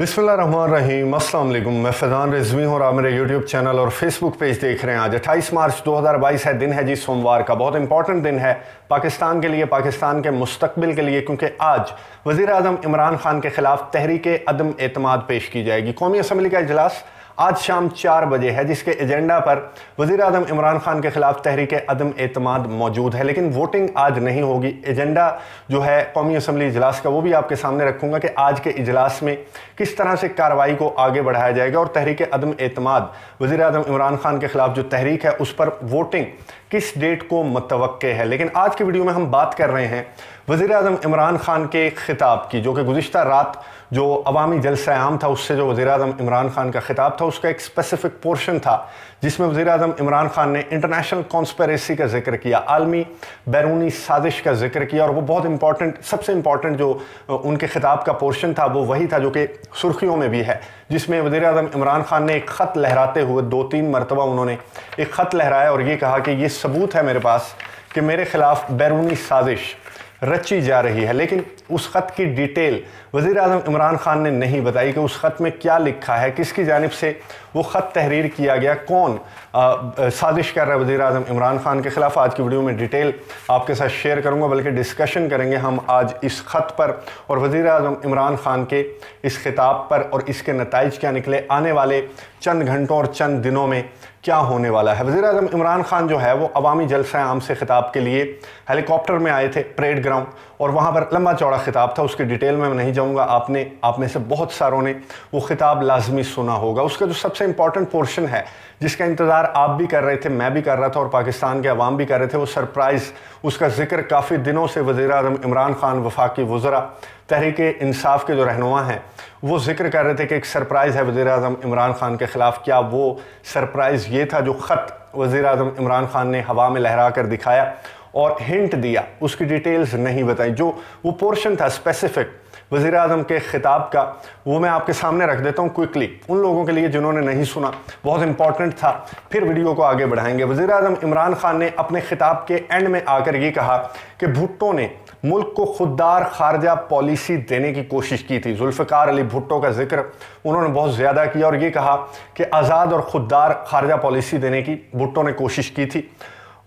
बिस्मिल्लाहिर्रहमानिर्रहीम, अस्सलाम वालेकुम। मैं फैज़ान रिजवी हूँ और आप मेरे यूट्यूब चैनल और फेसबुक पेज देख रहे हैं। आज 28 मार्च 2022 है, दिन है जी सोमवार का। बहुत इंपॉर्टेंट दिन है पाकिस्तान के लिए, पाकिस्तान के मुस्तकबिल के लिए, क्योंकि आज वज़ीर आज़म इमरान खान के खिलाफ तहरीक अदम एतमाद पेश की जाएगी। कौमी असम्बली का इजलास आज शाम 4 बजे है, जिसके एजेंडा पर वज़ीर आज़म इमरान खान के खिलाफ तहरीक अदम एतमाद मौजूद है, लेकिन वोटिंग आज नहीं होगी। एजेंडा जो है कौमी असम्बली इजलास का वो भी आपके सामने रखूंगा कि आज के इजलास में किस तरह से कार्रवाई को आगे बढ़ाया जाएगा और तहरीक अदम एतमाद वज़ीर आज़म इमरान खान के खिलाफ जो तहरीक है उस पर वोटिंग किस डेट को मुतवक्के है। लेकिन आज की वीडियो में हम बात कर रहे हैं वज़ीर आज़म इमरान खान के खिताब की, जो कि गुज़िश्ता रात जो अवामी जलसा आम था उससे जो वज़ीर आज़म इमरान खान का खिताब था उसका एक स्पेसिफिक पोर्शन था जिसमें वज़ीर आज़म इमरान खान ने इंटरनेशनल कॉन्स्पिरेसी का जिक्र किया, आलमी बैरूनी साजिश का जिक्र किया। और वो बहुत इंपॉर्टेंट, सबसे इंपॉर्टेंट जो उनके खिताब का पोर्शन था वो वही था जो कि सुर्खियों में भी है, जिसमें वज़ीर आज़म इमरान खान ने एक ख़त लहराते हुए 2-3 मरतबा उन्होंने एक ख़त लहराया और ये कहा कि ये सबूत है मेरे पास कि मेरे खिलाफ बैरूनी साजिश रची जा रही है। लेकिन उस ख़त की डिटेल वज़ीर आज़म इमरान खान ने नहीं बताई कि उस ख़त में क्या लिखा है, किसकी जानिब से वो ख़त तहरीर किया गया, कौन साजिश कर रहा है वज़ीर आज़म इमरान खान के ख़िलाफ़। आज की वीडियो में डिटेल आपके साथ शेयर करूंगा, बल्कि डिस्कशन करेंगे हम आज इस ख़त पर और वज़ीर आज़म इमरान खान के इस खिताब पर और इसके नताइज क्या निकले, आने वाले चंद घंटों और चंद दिनों में क्या होने वाला है। वज़ीर आज़म इमरान खान जो है वो अवामी जलसा आम से खिताब के लिए हेलीकॉप्टर में आए थे परेड ग्राउंड, और वहाँ पर लंबा चौड़ा खिताब था। उसकी डिटेल में मैं नहीं जाऊँगा, आप में से बहुत सारों ने वो खिताब लाजमी सुना होगा। उसका जो सबसे इंपॉर्टेंट पोर्शन है जिसका इंतज़ार आप भी कर रहे थे, मैं भी कर रहा था और पाकिस्तान के अवाम भी कर रहे थे, वो सरप्राइज़, उसका जिक्र काफ़ी दिनों से वज़ीर आज़म इमरान खान, वफाकी वज़रा, तहरीक इंसाफ के जो रहनुमा हैं वो जिक्र कर रहे थे कि एक सरप्राइज़ है वज़ीर आज़म इमरान खान के ख़िलाफ़। क्या वो सरप्राइज़ ये था जो ख़त वज़ीर आज़म इमरान खान ने हवा में लहरा कर दिखाया और हिंट दिया, उसकी डिटेल्स नहीं बताई। जो वो पोर्शन था स्पेसिफिक वज़ीर आज़म के खिताब का, वो मैं आपके सामने रख देता हूँ क्विकली उन लोगों के लिए जिन्होंने नहीं सुना, बहुत इंपॉर्टेंट था, फिर वीडियो को आगे बढ़ाएंगे। वज़ीर आज़म इमरान खान ने अपने खिताब के एंड में आकर ये कहा कि भुट्टो ने मुल्क को खुददार खारजा पॉलिसी देने की कोशिश की थी। जुल्फ़िकार अली भुट्टो का जिक्र उन्होंने बहुत ज़्यादा किया और ये कहा कि आज़ाद और खुददार खारजा पॉलिसी देने की भुट्टो ने कोशिश की थी।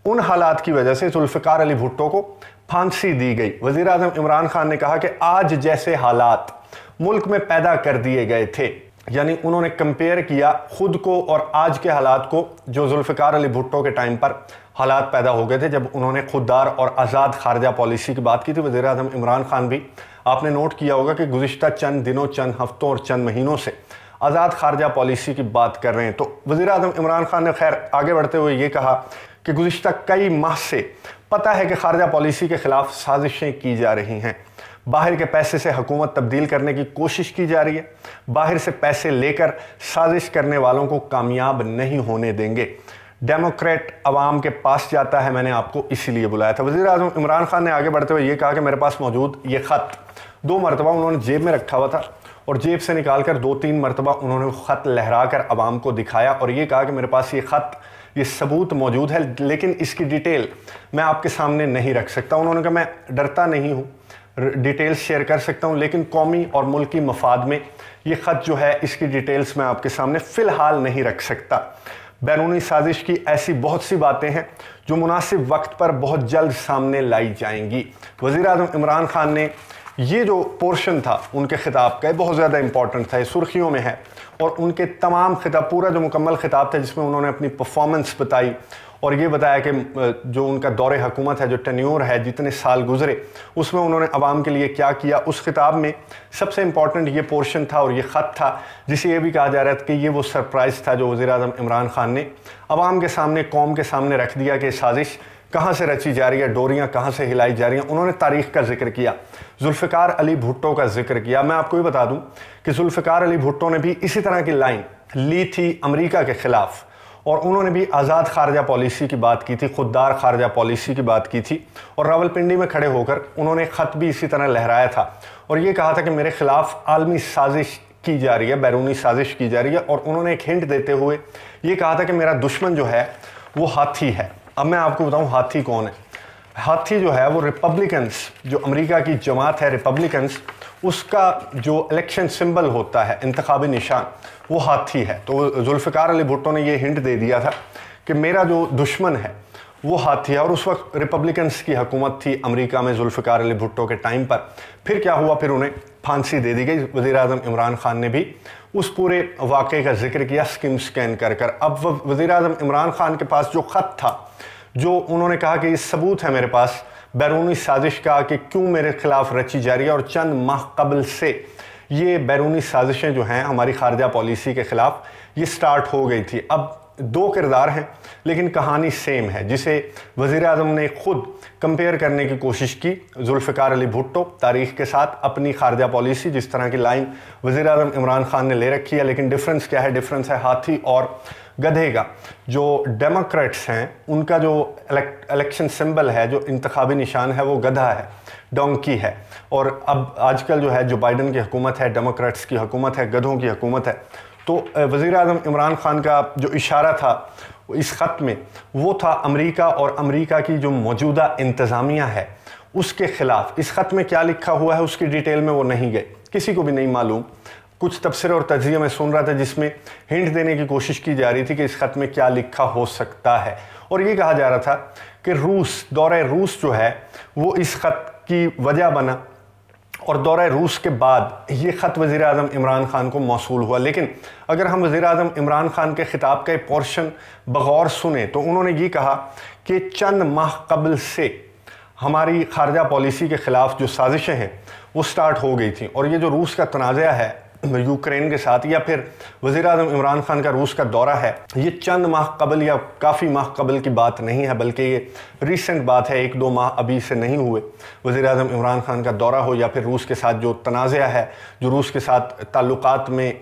उन हालात की वजह से जुल्फ़िकार अली भुट्टो को फांसी दी गई। वज़ीर आज़म इमरान खान ने कहा कि आज जैसे हालात मुल्क में पैदा कर दिए गए थे, यानी उन्होंने कंपेयर किया खुद को और आज के हालात को जो जुल्फ़िकार अली भुट्टो के टाइम पर हालात पैदा हो गए थे जब उन्होंने खुददार और आज़ाद खारजा पॉलिसी की बात की थी। वज़ीर आज़म इमरान खान भी, आपने नोट किया होगा कि गुज़िश्ता चंद दिनों, चंद हफ्तों और चंद महीनों से आज़ाद खारजा पॉलिसी की बात कर रहे हैं। तो वज़ीर आज़म इमरान खान ने खैर आगे बढ़ते हुए ये कहा कि गुज़िश्ता कई माह से पता है कि खारजा पॉलिसी के ख़िलाफ़ साजिशें की जा रही हैं, बाहर के पैसे से हुकूमत तब्दील करने की कोशिश की जा रही है, बाहर से पैसे लेकर साजिश करने वालों को कामयाब नहीं होने देंगे। डेमोक्रेट अवाम के पास जाता है, मैंने आपको इसीलिए बुलाया था। वज़ीर आज़म इमरान खान ने आगे बढ़ते हुए ये कहा कि मेरे पास मौजूद ये ख़त 2 मरतबा उन्होंने जेब में रखा हुआ था और जेब से निकाल कर 2-3 मरतबा उन्होंने ख़त लहरा कर अवाम को दिखाया और ये कहा कि मेरे पास ये ख़त, ये सबूत मौजूद है, लेकिन इसकी डिटेल मैं आपके सामने नहीं रख सकता। उन्होंने कहा मैं डरता नहीं हूँ, डिटेल्स शेयर कर सकता हूँ, लेकिन कौमी और मुल्की मफाद में ये ख़त जो है इसकी डिटेल्स मैं आपके सामने फ़िलहाल नहीं रख सकता। बैरूनी साजिश की ऐसी बहुत सी बातें हैं जो मुनासिब वक्त पर बहुत जल्द सामने लाई जाएंगी। वज़ीर आज़म इमरान खान ने ये जो पोर्शन था उनके खिताब का बहुत ज़्यादा इंपॉर्टेंट था, ये सुर्खियों में है और उनके तमाम खिताब, पूरा जो मुकम्मल खिताब था जिसमें उन्होंने अपनी परफॉर्मेंस बताई और ये बताया कि जो उनका दौरे हुकूमत है, जो टेन्योर है, जितने साल गुजरे उसमें उन्होंने अवाम के लिए क्या किया, उस खिताब में सबसे इंपॉर्टेंट ये पोर्शन था और ये ख़त था जिसे ये भी कहा जा रहा था कि ये वो सरप्राइज़ था जो वज़ीर आज़म इमरान खान ने अवाम के सामने, कौम के सामने रख दिया कि साजिश कहाँ से रची जा रही है, डोरियाँ कहाँ से हिलाई जा रही हैं। उन्होंने तारीख़ का जिक्र किया, जुल्फ़िकार अली भुट्टो का जिक्र किया। मैं आपको ये बता दूँ कि जुल्फ़िकार अली भुट्टो ने भी इसी तरह की लाइन ली थी अमेरिका के ख़िलाफ़ और उन्होंने भी आज़ाद खारजा पॉलिसी की बात की थी, खुददार खारजा पॉलिसी की बात की थी और रावलपिंडी में खड़े होकर उन्होंने ख़त भी इसी तरह लहराया था और ये कहा था कि मेरे ख़िलाफ़ आलमी साजिश की जा रही है, बैरूनी साजिश की जा रही है। और उन्होंने एक हिंट देते हुए ये कहा था कि मेरा दुश्मन जो है वो हाथी है। अब मैं आपको बताऊं हाथी कौन है। हाथी जो है वो रिपब्लिकन्स, जो अमेरिका की जमात है रिपब्लिकन्स, उसका जो इलेक्शन सिंबल होता है, इंतखाबी निशान, वो हाथी है। तो जुल्फ़िकार अली भुट्टो ने ये हिंट दे दिया था कि मेरा जो दुश्मन है वो हाथी है। और उस वक्त रिपब्लिकन्स की हुकूमत थी अमेरिका में जुल्फ़िकार अली भुट्टो के टाइम पर। फिर क्या हुआ, फिर उन्हें फांसी दे दी गई। वज़ीर-ए-आज़म इमरान खान ने भी उस पूरे वाक़े का जिक्र किया स्किम स्कैन कर कर। अब वज़ीर-ए-आज़म इमरान खान के पास जो ख़त था, जो उन्होंने कहा कि ये सबूत है मेरे पास बैरूनी साजिश का कि क्यों मेरे खिलाफ रची जा रही है, और चंद माह कबल से ये बैरूनी साजिशें जो हैं हमारी खारजा पॉलिसी के ख़िलाफ़ ये स्टार्ट हो गई थी। अब दो किरदार हैं लेकिन कहानी सेम है, जिसे वज़ीर-ए-आज़म ने खुद कंपेयर करने की कोशिश की जुल्फ़िकार अली भुट्टो तारीख़ के साथ, अपनी खारजा पॉलिसी जिस तरह की लाइन वज़ीर-ए-आज़म इमरान खान ने ले रखी है। लेकिन डिफरेंस क्या है? डिफरेंस है हाथी और गधे का। जो डेमोक्रेट्स हैं उनका जो इलेक्शन सिंबल है, जो इंतखाबी निशान है, वो गधा है, डोंकी है। और अब आजकल जो है जो बाइडन की हुकूमत है, डेमोक्रेट्स की हुकूमत है, गधों की हुकूमत है। तो वज़ीर-ए-आज़म इमरान खान का जो इशारा था इस ख़त में, वो था अमेरिका और अमेरिका की जो मौजूदा इंतज़ामिया है उसके ख़िलाफ़। इस ख़त में क्या लिखा हुआ है उसकी डिटेल में वो नहीं गए, किसी को भी नहीं मालूम। कुछ तबसरे और तज्ज़िये में सुन रहा था जिसमें हिंट देने की कोशिश की जा रही थी कि इस ख़त में क्या लिखा हो सकता है। और ये कहा जा रहा था कि रूस, दौरे रूस जो है वो इस ख़त की वजह बना, और दौरे रूस के बाद ये ख़त वज़ीर-ए-आज़म इमरान खान को मौसूल हुआ। लेकिन अगर हम वज़ीर-ए-आज़म इमरान खान के ख़िताब का एक पोर्शन बगौर सुने तो उन्होंने ये कहा कि चंद माह कबल से हमारी खारजा पॉलिसी के ख़िलाफ़ जो साजिशें हैं वो स्टार्ट हो गई थी। और ये जो रूस का तनाज़ा है यूक्रेन के साथ, या फिर वज़ीर-ए-आज़म इमरान खान का रूस का दौरा है, ये चंद माह कबल या काफ़ी माह कबल की बात नहीं है, बल्कि ये रीसेंट बात है। 1-2 माह अभी से नहीं हुए वज़ीर-ए-आज़म इमरान खान का दौरा हो, या फिर रूस के साथ जो तनाज़ा है, जो रूस के साथ ताल्लुकात में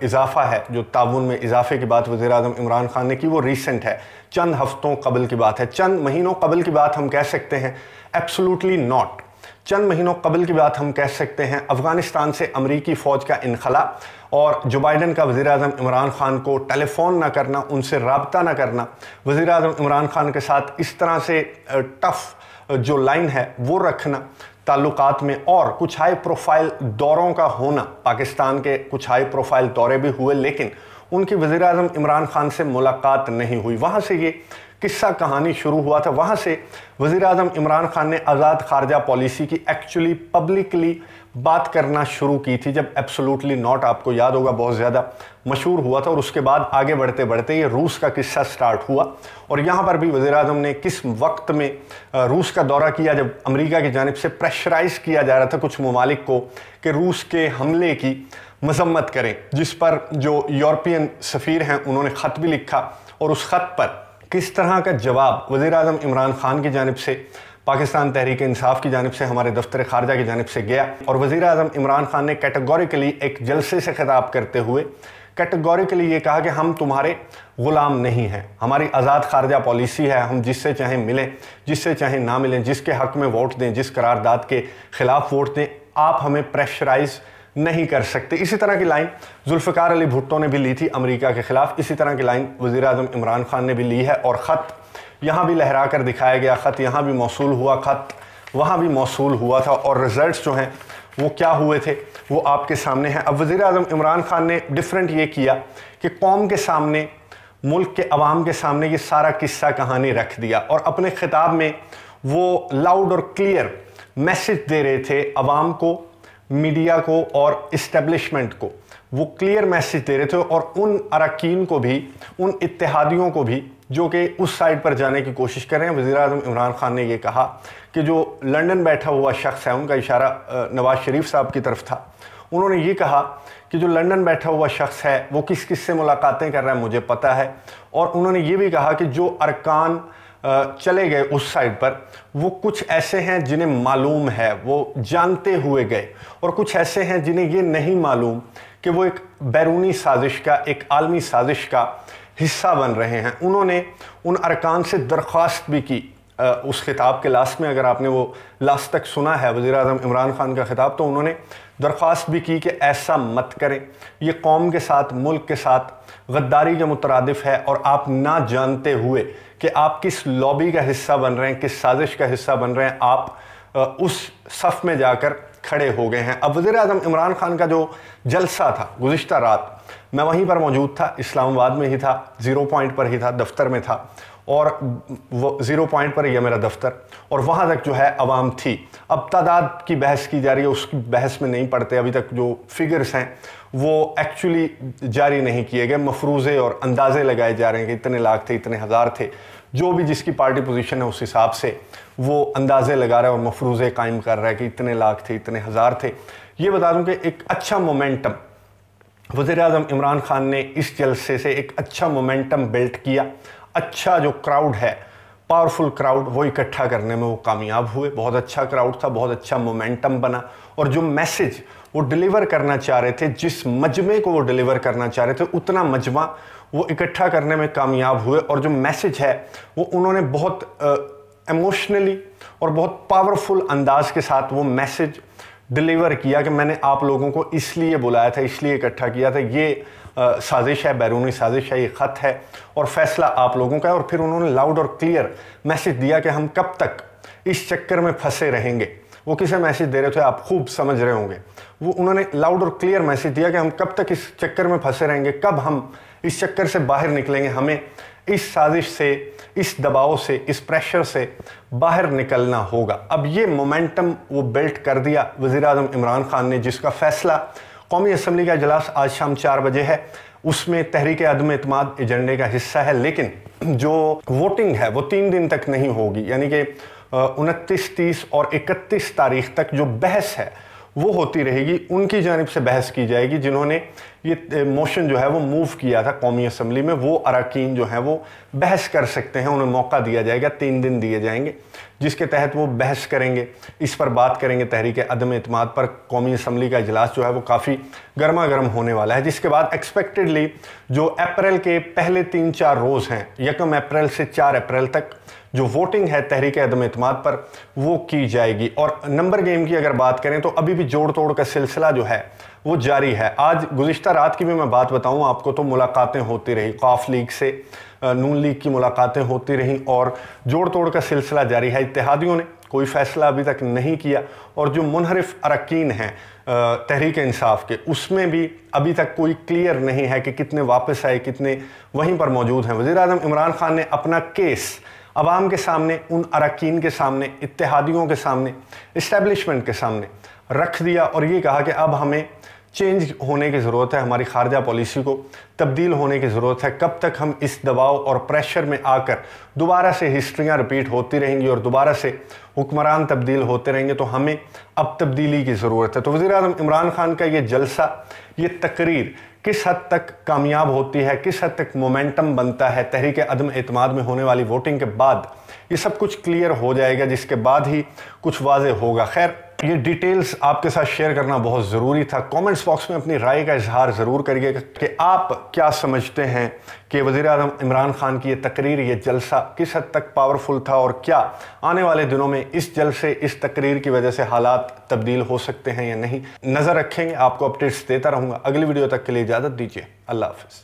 इजाफ़ा है, जो ताउन में इजाफ़े की बात वज़ीर-ए-आज़म इमरान खान ने की, वो रीसेंट है, चंद हफ्तों कबल की बात है। चंद महीनों कबल की बात हम कह सकते हैं? Absolutely not. चंद महीनों कबल की बात हम कह सकते हैं अफ़गानिस्तान से अमरीकी फ़ौज का इनखला, और जो बाइडन का वज़ीर-ए-आज़म इमरान खान को टेलीफोन ना करना, उनसे रब्ता ना करना, वज़ीर-ए-आज़म इमरान खान के साथ इस तरह से टफ़ जो लाइन है वो रखना ताल्लुकात में, और कुछ हाई प्रोफाइल दौरों का होना। पाकिस्तान के कुछ हाई प्रोफाइल दौरे भी हुए लेकिन उनकी वज़ीर-ए-आज़म इमरान खान से मुलाकात नहीं हुई। वहाँ से ये किस्सा कहानी शुरू हुआ था। वहाँ से वज़ीर-ए-आज़म इमरान खान ने आज़ाद खारजा पॉलिसी की एक्चुअली पब्लिकली बात करना शुरू की थी, जब एब्सोल्युटली नॉट, आपको याद होगा, बहुत ज़्यादा मशहूर हुआ था। और उसके बाद आगे बढ़ते बढ़ते ये रूस का किस्सा स्टार्ट हुआ। और यहाँ पर भी वज़ीर-ए-आज़म ने किस वक्त में रूस का दौरा किया, जब अमेरिका की जानिब से प्रेशराइज़ किया जा रहा था कुछ ममालिक को कि रूस के हमले की मजम्मत करें, जिस पर जो यूरोपियन सफ़ीर हैं उन्होंने ख़त भी लिखा। और उस ख़त पर किस तरह का जवाब वज़ीर-ए-आज़म इमरान खान की जानिब से, पाकिस्तान तहरीक इंसाफ की जानिब से, हमारे दफ्तर खारजा की जानिब से गया। और वज़ीर-ए-आज़म इमरान खान ने कैटेगोरिकली एक जलसे से खिताब करते हुए कैटेगोरिकली ये कहा कि हम तुम्हारे ग़ुलाम नहीं हैं, हमारी आज़ाद खारजा पॉलिसी है, हम जिससे चाहें मिलें, जिससे चाहें ना मिलें, जिसके हक़ में वोट दें, जिस करारदाद के ख़िलाफ़ वोट दें, आप हमें प्रेशराइज़ नहीं कर सकते। इसी तरह की लाइन जुल्फ़िकार अली भुट्टो ने भी ली थी अमेरिका के ख़िलाफ़, इसी तरह की लाइन वज़ीर-ए-आज़म इमरान खान ने भी ली है। और ख़त यहाँ भी लहरा कर दिखाया गया, ख़त यहाँ भी मौसूल हुआ, ख़त वहाँ भी मौसूल हुआ था। और रिज़ल्ट्स जो हैं वो क्या हुए थे वो आपके सामने हैं। अब वज़ीर-ए-आज़म इमरान खान ने डिफरेंट ये किया कि कौम के सामने, मुल्क के अवाम के सामने ये सारा किस्सा कहानी रख दिया, और अपने ख़िताब में वो लाउड और क्लियर मैसेज दे रहे थे अवाम को, मीडिया को और इस्टेब्लिशमेंट को। वो क्लियर मैसेज दे रहे थे, और उन अरकान को भी, उन इत्तेहादियों को भी जो कि उस साइड पर जाने की कोशिश कर रहे हैं। वज़ीर-ए-आज़म इमरान खान ने ये कहा कि जो लंदन बैठा हुआ शख्स है, उनका इशारा नवाज शरीफ साहब की तरफ था, उन्होंने ये कहा कि जो लंदन बैठा हुआ शख्स है वो किस किस से मुलाकातें कर रहा है मुझे पता है। और उन्होंने ये भी कहा कि जो अरकान चले गए उस साइड पर, वो कुछ ऐसे हैं जिन्हें मालूम है, वो जानते हुए गए, और कुछ ऐसे हैं जिन्हें ये नहीं मालूम कि वो एक बैरूनी साजिश का, एक आलमी साजिश का हिस्सा बन रहे हैं। उन्होंने उन अरकान से दरख्वास्त भी की उस खिताब के लास्ट में, अगर आपने वो लास्ट तक सुना है वज़ीर-ए-आज़म इमरान खान का खिताब, तो उन्होंने दरख्वास्त भी की कि ऐसा मत करें, ये कौम के साथ, मुल्क के साथ गद्दारी के मुतरादिफ है, और आप ना जानते हुए कि आप किस लॉबी का हिस्सा बन रहे हैं, किस साजिश का हिस्सा बन रहे हैं, आप उस सफ़ में जाकर खड़े हो गए हैं। अब वज़ीर आज़म इमरान खान का जो जलसा था गुज़िश्ता रात, मैं वहीं पर मौजूद था, इस्लामाबाद में ही था, 0 पॉइंट पर ही था, दफ्तर में था, और वो 0 पॉइंट पर ही है मेरा दफ्तर, और वहाँ तक जो है अवाम थी। अब तादाद की बहस की जा रही है, उसकी बहस में नहीं पड़ते, अभी तक जो फिगर्स हैं वो एक्चुअली जारी नहीं किए गए, मफरूज़े और अंदाज़े लगाए जा रहे हैं कि इतने लाख थे, इतने हज़ार थे। जो भी जिसकी पार्टी पोजीशन है उस हिसाब से वो अंदाज़े लगा रहा है और मफरूज़े कायम कर रहा है कि इतने लाख थे, इतने हज़ार थे। ये बता दूं कि एक अच्छा मोमेंटम वज़ीर आज़म इमरान खान ने इस जलसे से एक अच्छा मोमेंटम बिल्ड किया। अच्छा जो क्राउड है, पावरफुल क्राउड, वो इकट्ठा करने में वो कामयाब हुए। बहुत अच्छा क्राउड था, बहुत अच्छा मोमेंटम बना, और जो मैसेज वो डिलीवर करना चाह रहे थे, जिस मजमे को वो डिलीवर करना चाह रहे थे, उतना मजमा वो इकट्ठा करने में कामयाब हुए। और जो मैसेज है वो उन्होंने बहुत इमोशनली और बहुत पावरफुल अंदाज के साथ वो मैसेज डिलीवर किया कि मैंने आप लोगों को इसलिए बुलाया था, इसलिए इकट्ठा किया था, ये साजिश है, बैरूनी साजिश है, ये ख़त है और फैसला आप लोगों का है। और फिर उन्होंने लाउड और क्लियर मैसेज दिया कि हम कब तक इस चक्कर में फंसे रहेंगे। वो किसे मैसेज दे रहे थे आप खूब समझ रहे होंगे। वो उन्होंने लाउड और क्लियर मैसेज दिया कि हम कब तक इस चक्कर में फंसे रहेंगे, कब हम इस चक्कर से बाहर निकलेंगे, हमें इस साजिश से, इस दबाव से, इस प्रेशर से बाहर निकलना होगा। अब ये मोमेंटम वो बिल्ड कर दिया वज़ीर आज़म इमरान खान ने, जिसका फैसला कौमी असम्बली का इजलास आज शाम 4 बजे है। उसमें तहरीक अदम एतमाद एजेंडे का हिस्सा है, लेकिन जो वोटिंग है वो 3 दिन तक नहीं होगी, यानी कि 29, 30 और 31 तारीख तक जो बहस है वो होती रहेगी। उनकी जानिब से बहस की जाएगी जिन्होंने ये मोशन जो है वो मूव किया था कौमी असम्बली में। वो अरकान जो हैं वो बहस कर सकते हैं, उन्हें मौका दिया जाएगा, 3 दिन दिए जाएंगे, जिसके तहत वो बहस करेंगे, इस पर बात करेंगे। तहरीक अदम एतमाद पर कौमी असम्बली का इजलास जो है वो काफ़ी गर्मा गर्म होने वाला है, जिसके बाद एक्सपेक्टेडली जो अप्रैल के पहले 3-4 रोज़ हैं, 1 अप्रैल से 4 अप्रैल तक जो वोटिंग है तहरीक अदम एतमाद पर वो की जाएगी। और नंबर गेम की अगर बात करें तो अभी भी जोड़ तोड़ का सिलसिला जो है वो जारी है। आज गुज़िश्ता रात की भी मैं बात बताऊं आपको तो मुलाकातें होती रही, कॉफ लीग से नून लीग की मुलाकातें होती रहीं और जोड़ तोड़ का सिलसिला जारी है। इत्तेहादियों ने कोई फैसला अभी तक नहीं किया, और जो मुनहरिफ अरकान हैं तहरीक इंसाफ के, उसमें भी अभी तक कोई क्लियर नहीं है कि कितने वापस आए, कितने वहीं पर मौजूद हैं। वज़ीर आज़म इमरान खान ने अपना केस अवाम के सामने, उन अरकान के सामने, इत्तेहादियों के सामने, इस्टेब्लिशमेंट के सामने रख दिया और ये कहा कि अब हमें चेंज होने की ज़रूरत है, हमारी खारजा पॉलिसी को तब्दील होने की ज़रूरत है। कब तक हम इस दबाव और प्रेशर में आकर दोबारा से हिस्ट्रियाँ रिपीट होती रहेंगी और दोबारा से हुक्मरान तब्दील होते रहेंगे, तो हमें अब तब्दीली की ज़रूरत है। तो वज़ीर आज़म इमरान खान का ये जलसा, ये तकरीर किस हद तक कामयाब होती है, किस हद तक मोमेंटम बनता है तहरीक अदम एतमाद में होने वाली वोटिंग के बाद, ये सब कुछ क्लियर हो जाएगा, जिसके बाद ही कुछ वाज़ेह होगा। खैर, ये डिटेल्स आपके साथ शेयर करना बहुत ज़रूरी था। कमेंट्स बॉक्स में अपनी राय का इजहार ज़रूर करिएगा कि आप क्या समझते हैं कि वज़ीर आज़म इमरान खान की ये तकरीर, ये जलसा किस हद तक पावरफुल था, और क्या आने वाले दिनों में इस जलसे, इस तकरीर की वजह से हालात तब्दील हो सकते हैं या नहीं। नज़र रखेंगे, आपको अपडेट्स देता रहूँगा। अगली वीडियो तक के लिए इजाज़त दीजिए। अल्लाह हाफ़िज़।